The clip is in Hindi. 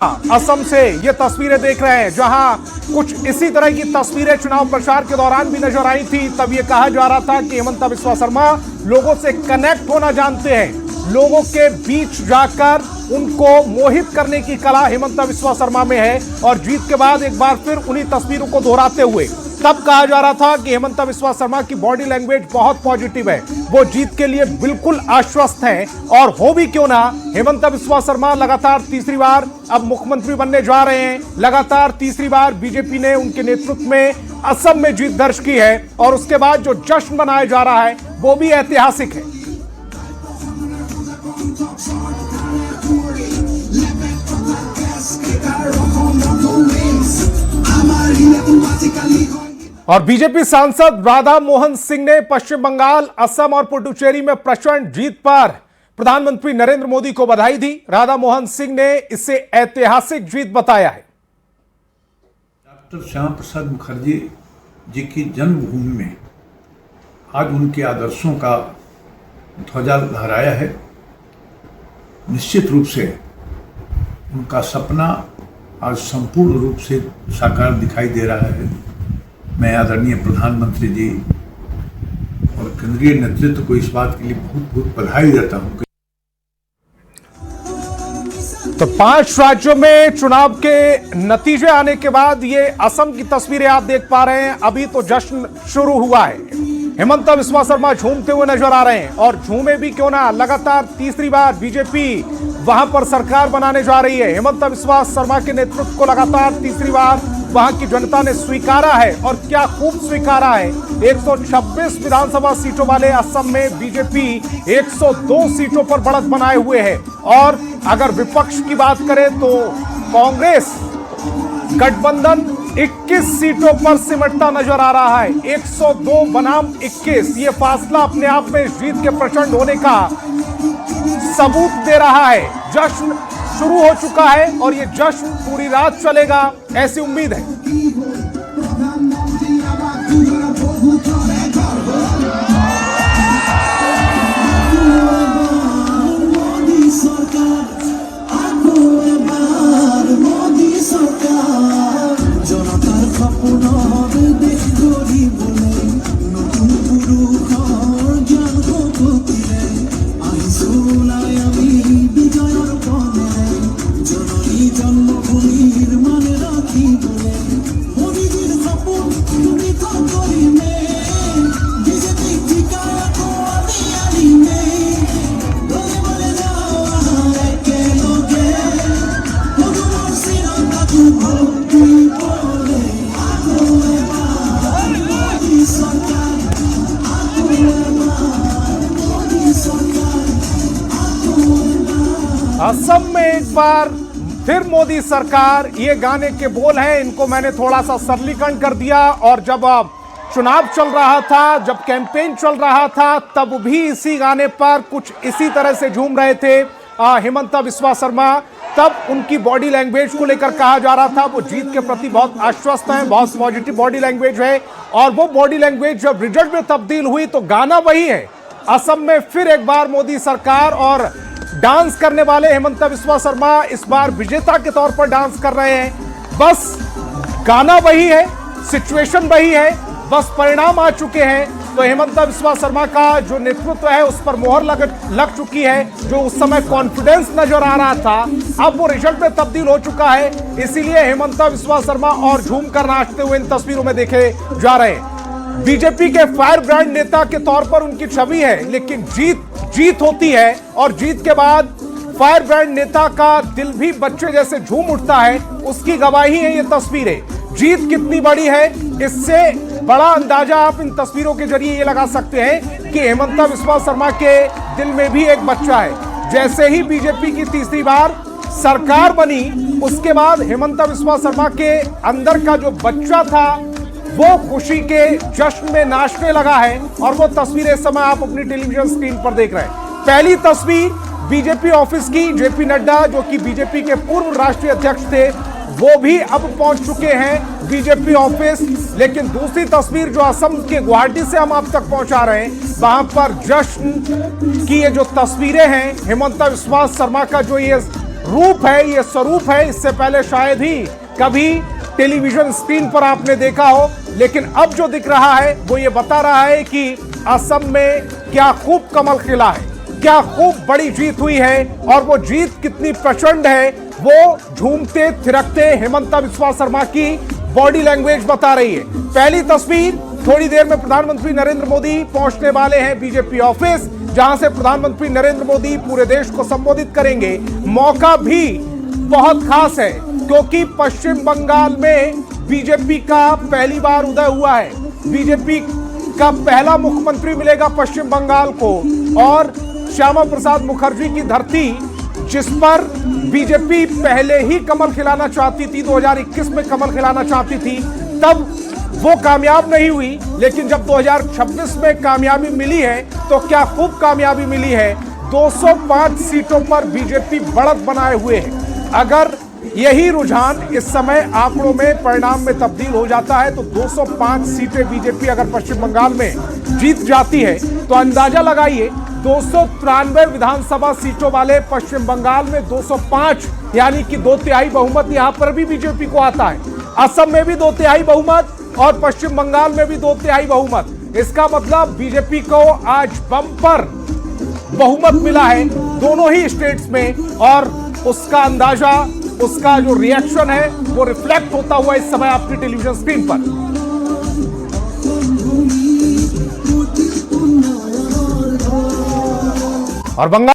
असम से ये तस्वीरें देख रहे हैं, जहां कुछ इसी तरह की तस्वीरें चुनाव प्रचार के दौरान भी नजर आई थी। तब ये कहा जा रहा था कि हेमंता बिस्वा शर्मा लोगों से कनेक्ट होना जानते हैं, लोगों के बीच जाकर उनको मोहित करने की कला हेमंता बिस्वा शर्मा में है। और जीत के बाद एक बार फिर उन्हीं तस्वीरों को दोहराते हुए तब कहा जा रहा था कि हेमंता बिस्वा शर्मा की बॉडी लैंग्वेज बहुत पॉजिटिव है, वो जीत के लिए बिल्कुल आश्वस्त हैं। और हो भी क्यों ना, हेमंता बिस्वा शर्मा लगातार तीसरी बार अब मुख्यमंत्री बनने जा रहे हैं। लगातार तीसरी बार बीजेपी ने उनके नेतृत्व में असम में जीत दर्ज की है और उसके बाद जो जश्न मनाया जा रहा है वो भी ऐतिहासिक है। और बीजेपी सांसद राधा मोहन सिंह ने पश्चिम बंगाल, असम और पुडुचेरी में प्रचंड जीत पर प्रधानमंत्री नरेंद्र मोदी को बधाई दी। राधा मोहन सिंह ने इसे ऐतिहासिक जीत बताया है। डॉक्टर श्यामा प्रसाद मुखर्जी जी की जन्मभूमि में आज उनके आदर्शों का ध्वजा लहराया है। निश्चित रूप से उनका सपना आज संपूर्ण रूप से साकार दिखाई दे रहा है। मैं आदरणीय प्रधानमंत्री जी और केंद्रीय नेतृत्व को इस बात के लिए बहुत बहुत बधाई देता हूं। तो 5 राज्यों में चुनाव के नतीजे आने के बाद ये असम की तस्वीरें आप देख पा रहे हैं। अभी तो जश्न शुरू हुआ है। हेमंता बिस्वा शर्मा झूमते हुए नजर आ रहे हैं और झूमे भी क्यों ना, लगातार तीसरी बार बीजेपी वहां पर सरकार बनाने जा रही है। हेमंता बिस्वा शर्मा के नेतृत्व को लगातार तीसरी बार वहां की जनता ने स्वीकारा है और क्या खूब स्वीकारा है। 126 विधानसभा सीटों वाले असम में बीजेपी 102 सीटों पर बढ़त बनाए हुए है। और अगर विपक्ष की बात करें तो कांग्रेस गठबंधन 21 सीटों पर सिमटता नजर आ रहा है। 102 बनाम 21, ये फासला अपने आप में जीत के प्रचंड होने का सबूत दे रहा है। जश्न शुरू हो चुका है और ये जश्न पूरी रात चलेगा, ऐसी उम्मीद है। असम में एक बार फिर मोदी सरकार, ये गाने के बोल हैं, इनको मैंने थोड़ा सा सरलीकरण कर दिया। और जब चुनाव चल रहा था, जब कैंपेन चल रहा था, तब भी इसी गाने पर कुछ इसी तरह से झूम रहे थे हेमंता बिस्वा शर्मा। तब उनकी बॉडी लैंग्वेज को लेकर कहा जा रहा था वो जीत के प्रति बहुत आश्वस्त हैं, बहुत पॉजिटिव बॉडी लैंग्वेज है। और वो बॉडी लैंग्वेज जब रिजल्ट में तब्दील हुई तो गाना वही है। असम में फिर एक बार मोदी सरकार और डांस करने वाले हेमंता बिस्वा शर्मा इस बार विजेता के तौर पर डांस कर रहे हैं। बस गाना वही है, सिचुएशन वही है, बस परिणाम आ चुके हैं। तो हेमंता बिस्वा शर्मा का जो नेतृत्व है उस पर मोहर लग चुकी है। जो उस समय कॉन्फिडेंस नजर आ रहा था, अब वो रिजल्ट में तब्दील हो चुका है। इसीलिए हेमंता बिस्वा शर्मा और झूम कर नाचते हुए इन तस्वीरों में देखे जा रहे हैं। बीजेपी के फायर ब्रांड नेता के तौर पर उनकी छवि है, लेकिन जीत होती है और जीत के बाद फायर ब्रांड नेता का दिल भी बच्चे जैसे झूम उठता है, उसकी गवाही है ये तस्वीरें। जीत कितनी बड़ी है, इससे बड़ा अंदाजा आप इन तस्वीरों के जरिए ये लगा सकते हैं कि हेमंता बिस्वा शर्मा के दिल में भी एक बच्चा है। जैसे ही बीजेपी की तीसरी बार सरकार बनी, उसके बाद हेमंता बिस्वा शर्मा के अंदर का जो बच्चा था वो खुशी के जश्न में नाचने लगा है। और वो तस्वीरें इस समय आप अपनी टेलीविजन स्क्रीन पर देख रहे हैं। पहली तस्वीर बीजेपी ऑफिस की, जेपी नड्डा जो कि बीजेपी के पूर्व राष्ट्रीय अध्यक्ष थे, वो भी अब पहुंच चुके हैं बीजेपी ऑफिस। लेकिन दूसरी तस्वीर जो असम के गुवाहाटी से हम आप तक पहुंचा रहे हैं, वहां पर जश्न की ये जो तस्वीरें हैं, हेमंता बिस्वा शर्मा का जो ये रूप है, ये स्वरूप है। इससे पहले शायद ही कभी टेलीविजन स्क्रीन पर आपने देखा हो, लेकिन अब जो दिख रहा है वो ये बता रहा है कि असम में क्या खूब कमल खिला है, क्या खूब बड़ी जीत हुई है, और वो जीत कितनी प्रचंड है वो झूमते थिरकते हेमंता बिस्वा शर्मा की बॉडी लैंग्वेज बता रही है। पहली तस्वीर, थोड़ी देर में प्रधानमंत्री नरेंद्र मोदी पहुंचने वाले हैं बीजेपी ऑफिस, जहां से प्रधानमंत्री नरेंद्र मोदी पूरे देश को संबोधित करेंगे। मौका भी बहुत खास है क्योंकि पश्चिम बंगाल में बीजेपी का पहली बार उदय हुआ है। बीजेपी का पहला मुख्यमंत्री मिलेगा पश्चिम बंगाल को, और श्यामा प्रसाद मुखर्जी की धरती, जिस पर बीजेपी पहले ही कमल खिलाना चाहती थी, 2021 में कमल खिलाना चाहती थी, तब वो कामयाब नहीं हुई। लेकिन जब 2026 में कामयाबी मिली है तो क्या खूब कामयाबी मिली है। 205 सीटों पर बीजेपी बढ़त बनाए हुए है। अगर यही रुझान इस समय आंकड़ों में परिणाम में तब्दील हो जाता है तो 205 सीटें बीजेपी अगर पश्चिम बंगाल में जीत जाती है तो अंदाजा लगाइए 293 विधानसभा सीटों वाले पश्चिम बंगाल में 205 यानी कि 2/3 बहुमत यहां पर भी बीजेपी को आता है। असम में भी 2/3 बहुमत और पश्चिम बंगाल में भी 2/3 बहुमत। इसका मतलब बीजेपी को आज बम्पर बहुमत मिला है दोनों ही स्टेट्स में, और उसका अंदाजा, उसका जो रिएक्शन है वो रिफ्लेक्ट होता हुआ इस समय आपकी टेलीविजन स्क्रीन पर। और बंगाल